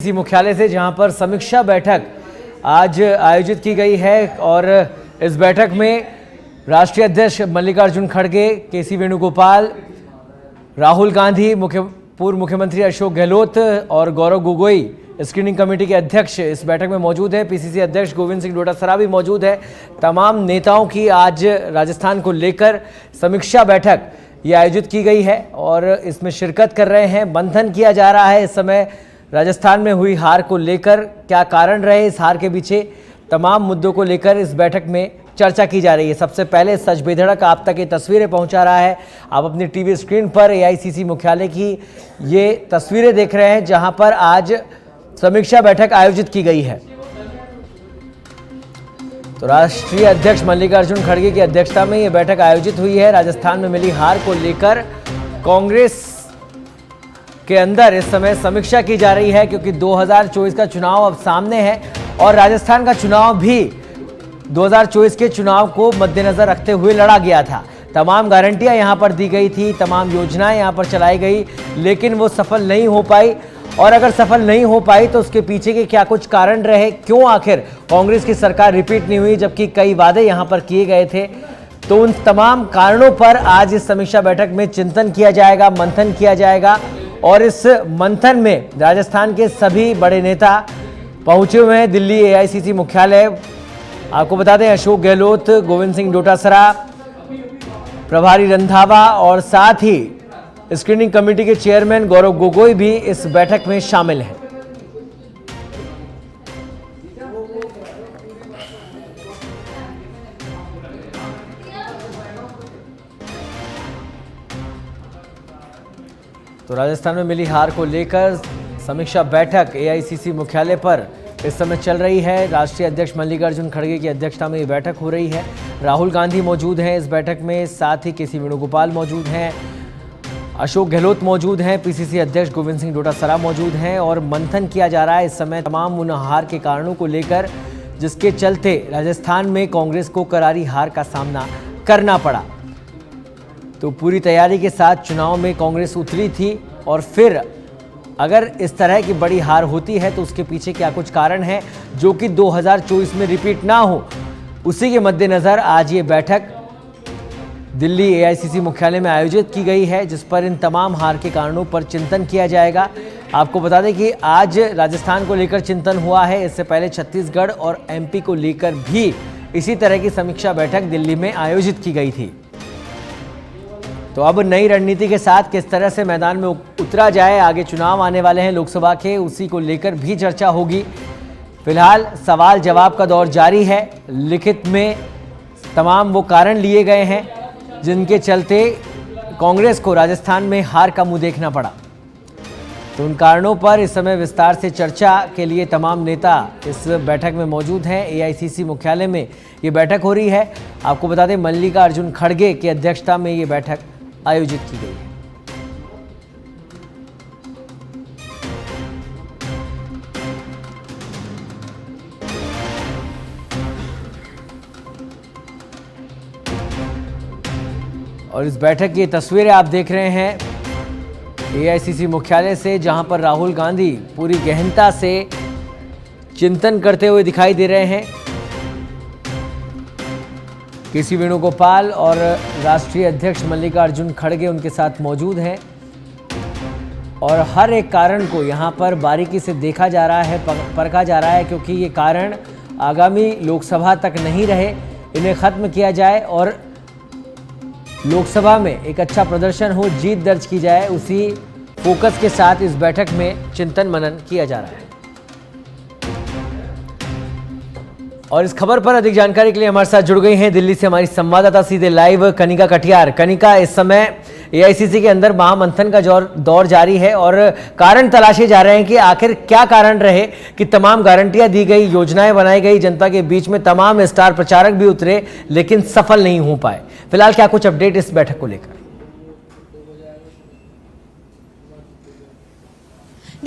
इसी मुख्यालय से जहां पर समीक्षा बैठक आज आयोजित की गई है और इस बैठक में राष्ट्रीय अध्यक्ष मल्लिकार्जुन खड़गे, केसी वेणुगोपाल, राहुल गांधी, पूर्व मुख्यमंत्री अशोक गहलोत और गौरव गोगोई स्क्रीनिंग कमेटी के अध्यक्ष इस बैठक में मौजूद है। पीसीसी अध्यक्ष गोविंद सिंह डोटासरा भी मौजूद है। तमाम नेताओं की आज राजस्थान को लेकर समीक्षा बैठक ये आयोजित की गई है और इसमें शिरकत कर रहे हैं। मंथन किया जा रहा है इस समय राजस्थान में हुई हार को लेकर, क्या कारण रहे इस हार के पीछे, तमाम मुद्दों को लेकर इस बैठक में चर्चा की जा रही है। सबसे पहले सच बेधड़क आप तक ये तस्वीरें पहुंचा रहा है। आप अपनी टीवी स्क्रीन पर एआईसीसी मुख्यालय की ये तस्वीरें देख रहे हैं जहां पर आज समीक्षा बैठक आयोजित की गई है। तो राष्ट्रीय अध्यक्ष मल्लिकार्जुन खड़गे की अध्यक्षता में ये बैठक आयोजित हुई है। राजस्थान में मिली हार को लेकर कांग्रेस के अंदर इस समय समीक्षा की जा रही है, क्योंकि 2024 का चुनाव अब सामने है और राजस्थान का चुनाव भी 2024 के चुनाव को मद्देनजर रखते हुए लड़ा गया था। तमाम गारंटियां यहां पर दी गई थी, तमाम योजनाएं यहां पर चलाई गई, लेकिन वो सफल नहीं हो पाई। और अगर सफल नहीं हो पाई तो उसके पीछे के क्या कुछ कारण रहे, क्यों आखिर कांग्रेस की सरकार रिपीट नहीं हुई जबकि कई वादे यहां पर किए गए थे। तो उन तमाम कारणों पर आज इस समीक्षा बैठक में चिंतन किया जाएगा, मंथन किया जाएगा और इस मंथन में राजस्थान के सभी बड़े नेता पहुंचे हुए हैं दिल्ली एआईसीसी मुख्यालय। आपको बता दें, अशोक गहलोत, गोविंद सिंह डोटासरा, प्रभारी रंधावा और साथ ही स्क्रीनिंग कमेटी के चेयरमैन गौरव गोगोई भी इस बैठक में शामिल हैं। तो राजस्थान में मिली हार को लेकर समीक्षा बैठक एआईसीसी मुख्यालय पर इस समय चल रही है। राष्ट्रीय अध्यक्ष मल्लिकार्जुन खड़गे की अध्यक्षता में ये बैठक हो रही है। राहुल गांधी मौजूद हैं इस बैठक में, साथ ही केसी वेणुगोपाल मौजूद हैं, अशोक गहलोत मौजूद हैं, पीसीसी अध्यक्ष गोविंद सिंह डोटासरा मौजूद हैं और मंथन किया जा रहा है इस समय तमाम उन हार के कारणों को लेकर जिसके चलते राजस्थान में कांग्रेस को करारी हार का सामना करना पड़ा। तो पूरी तैयारी के साथ चुनाव में कांग्रेस उतरी थी और फिर अगर इस तरह की बड़ी हार होती है तो उसके पीछे क्या कुछ कारण है जो कि 2024 में रिपीट ना हो, उसी के मद्देनज़र आज ये बैठक दिल्ली एआईसीसी मुख्यालय में आयोजित की गई है, जिस पर इन तमाम हार के कारणों पर चिंतन किया जाएगा। आपको बता दें कि आज राजस्थान को लेकर चिंतन हुआ है, इससे पहले छत्तीसगढ़ और एमपी को लेकर भी इसी तरह की समीक्षा बैठक दिल्ली में आयोजित की गई थी। तो अब नई रणनीति के साथ किस तरह से मैदान में उतरा जाए, आगे चुनाव आने वाले हैं लोकसभा के, उसी को लेकर भी चर्चा होगी। फिलहाल सवाल जवाब का दौर जारी है। लिखित में तमाम वो कारण लिए गए हैं जिनके चलते कांग्रेस को राजस्थान में हार का मुंह देखना पड़ा। तो उन कारणों पर इस समय विस्तार से चर्चा के लिए तमाम नेता इस बैठक में मौजूद हैं। एआईसीसी मुख्यालय में ये बैठक हो रही है। आपको बता दें, मल्लिकार्जुन खड़गे की अध्यक्षता में ये बैठक आयोजित की गई है। और इस बैठक की तस्वीरें आप देख रहे हैं एआईसीसी मुख्यालय से, जहां पर राहुल गांधी पूरी गहनता से चिंतन करते हुए दिखाई दे रहे हैं। केसी वेणुगोपाल और राष्ट्रीय अध्यक्ष मल्लिकार्जुन खड़गे उनके साथ मौजूद हैं और हर एक कारण को यहां पर बारीकी से देखा जा रहा है, परखा जा रहा है, क्योंकि ये कारण आगामी लोकसभा तक नहीं रहे, इन्हें खत्म किया जाए और लोकसभा में एक अच्छा प्रदर्शन हो, जीत दर्ज की जाए, उसी फोकस के साथ इस बैठक में चिंतन मनन किया जा रहा है। और इस खबर पर अधिक जानकारी के लिए हमारे साथ जुड़ गई हैं दिल्ली से हमारी संवाददाता सीधे लाइव कनिका कटियार। कनिका, इस समय एआईसीसी के अंदर महामंथन का दौर जारी है और कारण तलाशे जा रहे हैं कि आखिर क्या कारण रहे कि तमाम गारंटियां दी गई, योजनाएं बनाई गई, जनता के बीच में तमाम स्टार प्रचारक भी उतरे लेकिन सफल नहीं हो पाए। फिलहाल क्या कुछ अपडेट इस बैठक को लेकर?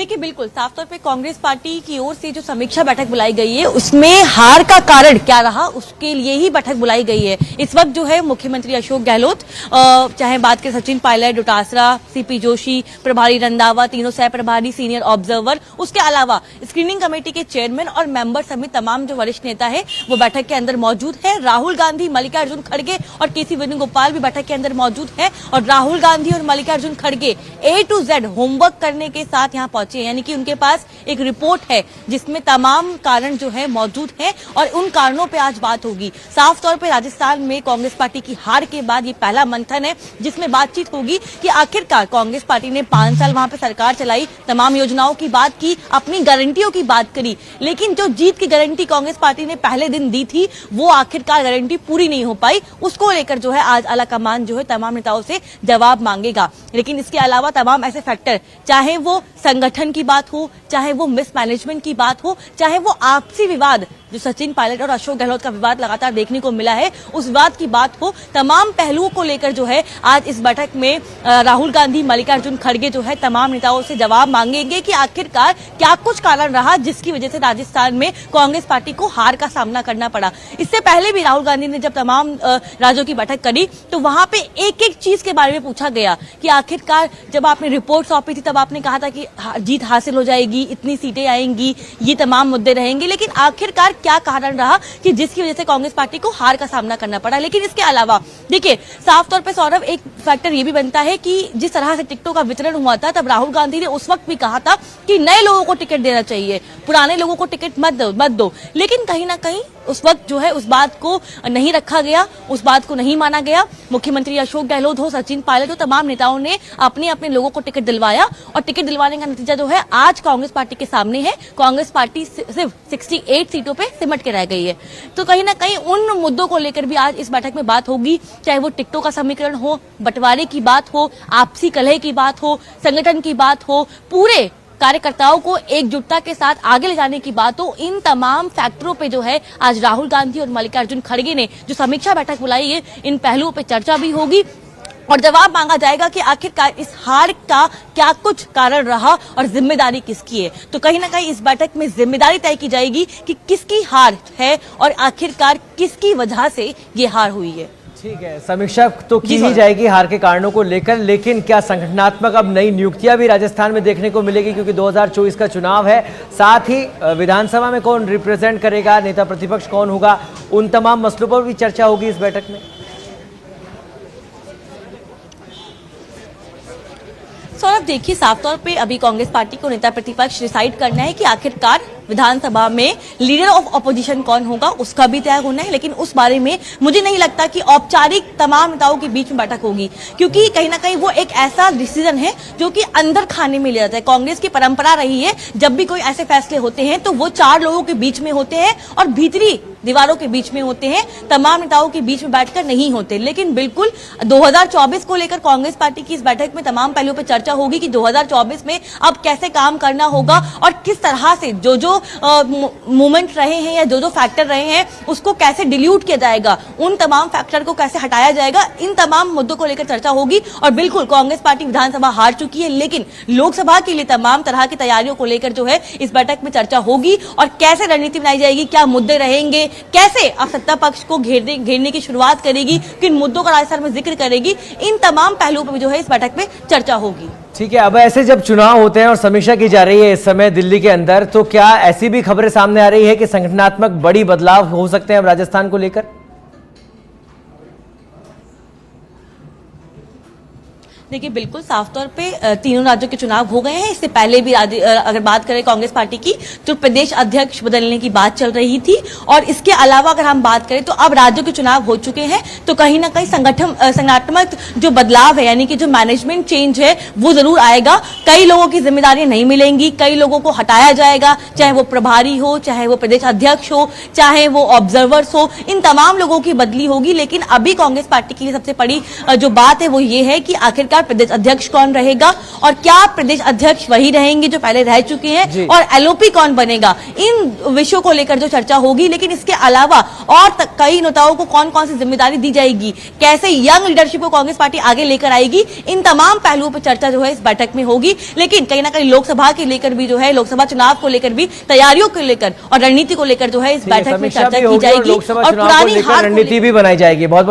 देखिए, बिल्कुल साफ तौर पे कांग्रेस पार्टी की ओर से जो समीक्षा बैठक बुलाई गई है उसमें हार का कारण क्या रहा उसके लिए ही बैठक बुलाई गई है। इस वक्त जो है मुख्यमंत्री अशोक गहलोत, चाहे बात करें सचिन पायलट, डोटासरा, सीपी जोशी, प्रभारी रंधावा, तीनों सह प्रभारी, सीनियर ऑब्जर्वर, उसके अलावा स्क्रीनिंग कमेटी के चेयरमैन और मेंबर समेत तमाम जो वरिष्ठ नेता है वो बैठक के अंदर मौजूद है। राहुल गांधी, मल्लिकार्जुन खड़गे और केसी वेणुगोपाल भी बैठक के अंदर मौजूद है और राहुल गांधी और मल्लिकार्जुन खड़गे A to Z होमवर्क करने के साथ यहाँ पहुंचे, यानी कि उनके पास एक रिपोर्ट है जिसमें तमाम कारण जो है मौजूद है और उन कारणों पे आज बात होगी। साफ तौर पे राजस्थान में कांग्रेस पार्टी की हार के बाद ये पहला मंथन है जिसमें बातचीत होगी कि आखिरकार कांग्रेस पार्टी ने 5 साल वहां पे सरकार चलाई, तमाम योजनाओं की बात की, अपनी गारंटियों की बात करी, लेकिन जो जीत की गारंटी कांग्रेस पार्टी ने पहले दिन दी थी वो आखिरकार गारंटी पूरी नहीं हो पाई। उसको लेकर जो है आज आला कमान जो है तमाम नेताओं से जवाब मांगेगा। लेकिन इसके अलावा तमाम ऐसे फैक्टर, चाहे वो संगठन की बात हो, चाहे वो मिसमैनेजमेंट की बात हो, चाहे वो आपसी विवाद जो सचिन पायलट और अशोक गहलोत का विवाद लगातार देखने को मिला है उस विवाद की बात हो, तमाम पहलुओं को लेकर जो है आज इस बैठक में राहुल गांधी, मल्लिकार्जुन खड़गे जो है तमाम नेताओं से जवाब मांगेंगे कि आखिरकार क्या कुछ कारण रहा जिसकी वजह से राजस्थान में कांग्रेस पार्टी को हार का सामना करना पड़ा। इससे पहले भी राहुल गांधी ने जब तमाम राज्यों की बैठक करी तो वहां पे एक एक चीज के बारे में पूछा गया कि आखिरकार जब आपने रिपोर्ट सौंपी थी तब आपने कहा था कि जीत हासिल हो जाएगी, इतनी सीटें आएंगी, ये तमाम मुद्दे रहेंगे, लेकिन आखिरकार क्या कारण रहा कि जिसकी वजह से कांग्रेस पार्टी को हार का सामना करना पड़ा। लेकिन इसके अलावा देखिए, साफ तौर पे सौरभ, एक फैक्टर ये भी बनता है कि जिस तरह से टिकटों का वितरण हुआ था तब राहुल गांधी ने उस वक्त भी कहा था कि नए लोगों को टिकट देना चाहिए, पुराने लोगों को टिकट मत दो। लेकिन कहीं ना कहीं उस वक्त जो है उस बात को नहीं रखा गया, उस बात को नहीं माना गया। मुख्यमंत्री अशोक गहलोत हो, सचिन पायलट हो, तमाम नेताओं ने अपने अपने लोगों को टिकट दिलवाया और टिकट दिलवाने का नतीजा जो है आज कांग्रेस पार्टी के सामने है। कांग्रेस पार्टी सिर्फ 68 सीटों पे सिमट के रह गई है। तो कहीं ना कहीं उन मुद्दों को लेकर भी आज इस बैठक में बात होगी, चाहे वो टिकटों का समीकरण हो, बंटवारे की बात हो, आपसी कलह की बात हो, संगठन की बात हो, पूरे कार्यकर्ताओं को एकजुटता के साथ आगे ले जाने की बात हो, इन तमाम फैक्टरों पे जो है आज राहुल गांधी और मल्लिकार्जुन खड़गे ने जो समीक्षा बैठक बुलाई है, इन पहलुओं पे चर्चा भी होगी और जवाब मांगा जाएगा कि आखिरकार इस हार का क्या कुछ कारण रहा और जिम्मेदारी किसकी है। तो कहीं ना कहीं इस बैठक में जिम्मेदारी तय की जाएगी कि किसकी हार है और आखिरकार किसकी वजह से ये हार हुई है। ठीक है, समीक्षा तो की ही जाएगी हार के कारणों को लेकर, लेकिन क्या संगठनात्मक अब नई नियुक्तियां भी राजस्थान में देखने को मिलेगी, क्योंकि 2024 का चुनाव है, साथ ही विधानसभा में कौन रिप्रेजेंट करेगा, नेता प्रतिपक्ष कौन होगा, उन तमाम मसलों पर भी चर्चा होगी इस बैठक में। सौरभ, देखिए, साफ तौर पे अभी कांग्रेस पार्टी को नेता प्रतिपक्ष डिसाइड करना है कि आखिरकार विधानसभा में लीडर ऑफ ऑपोजिशन कौन होगा, उसका भी तय होना है। लेकिन उस बारे में मुझे नहीं लगता कि औपचारिक तमाम नेताओं के बीच में बैठक होगी, क्योंकि कहीं ना कहीं वो एक ऐसा डिसीजन है जो कि अंदर खाने में लिया जाता है। कांग्रेस की परंपरा रही है जब भी कोई ऐसे फैसले होते हैं तो वो 4 लोगों के बीच में होते हैं और भीतरी दीवारों के बीच में होते हैं, तमाम नेताओं के बीच में बैठकर नहीं होते। लेकिन बिल्कुल 2024 को लेकर कांग्रेस पार्टी की इस बैठक में तमाम पहलुओं पर चर्चा होगी कि 2024 में अब कैसे काम करना होगा और किस तरह से जो मूवमेंट रहे हैं या जो फैक्टर रहे हैं उसको कैसे डिल्यूट किया जाएगा, उन तमाम फैक्टर को कैसे हटाया जाएगा, इन तमाम मुद्दों को लेकर चर्चा होगी। और बिल्कुल कांग्रेस पार्टी विधानसभा हार चुकी है, लेकिन लोकसभा के लिए तमाम तरह की तैयारियों को लेकर जो है इस बैठक में चर्चा होगी और कैसे रणनीति बनाई जाएगी, क्या मुद्दे रहेंगे, कैसे अब सत्ता पक्ष को घेरने की शुरुआत करेगी, किन मुद्दों का राजस्थान में जिक्र करेगी, इन तमाम पहलुओं पर जो है इस बैठक में चर्चा होगी। ठीक है, अब ऐसे जब चुनाव होते हैं और समीक्षा की जा रही है इस समय दिल्ली के अंदर, तो क्या ऐसी भी खबरें सामने आ रही है कि संगठनात्मक बड़ी बदलाव हो सकते हैं अब राजस्थान को लेकर? देखिए, बिल्कुल साफ तौर पे तीनों राज्यों के चुनाव हो गए हैं। इससे पहले भी अगर बात करें कांग्रेस पार्टी की तो प्रदेश अध्यक्ष बदलने की बात चल रही थी और इसके अलावा अगर हम बात करें तो अब राज्यों के चुनाव हो चुके हैं, तो कहीं ना कहीं संगठनात्मक जो बदलाव है, यानी कि जो मैनेजमेंट चेंज है वो जरूर आएगा। कई लोगों की जिम्मेदारियां नहीं मिलेंगी, कई लोगों को हटाया जाएगा, चाहे वो प्रभारी हो, चाहे वो प्रदेश अध्यक्ष हो, चाहे वो ऑब्जर्वर्स हो, इन तमाम लोगों की बदली होगी। लेकिन अभी कांग्रेस पार्टी के लिए सबसे बड़ी जो बात है वो ये है कि आखिरकार बार प्रदेश अध्यक्ष कौन रहेगा और क्या प्रदेश अध्यक्ष वही रहेंगे जो पहले रह चुके हैं, और एलओपी कौन बनेगा, इन विषयों को लेकर जो चर्चा होगी। लेकिन इसके अलावा और कई नेताओं को कौन कौन सी जिम्मेदारी दी जाएगी, कैसे यंग लीडरशिप को कांग्रेस पार्टी आगे लेकर आएगी, इन तमाम पहलुओं पर चर्चा जो है इस बैठक में होगी। लेकिन कहीं ना कहीं लोकसभा के लेकर भी जो है, लोकसभा चुनाव को लेकर भी, तैयारियों को लेकर और रणनीति को लेकर जो है इस बैठक में चर्चा की जाएगी और पुरानी हार रणनीति भी बनाई जाएगी। बहुत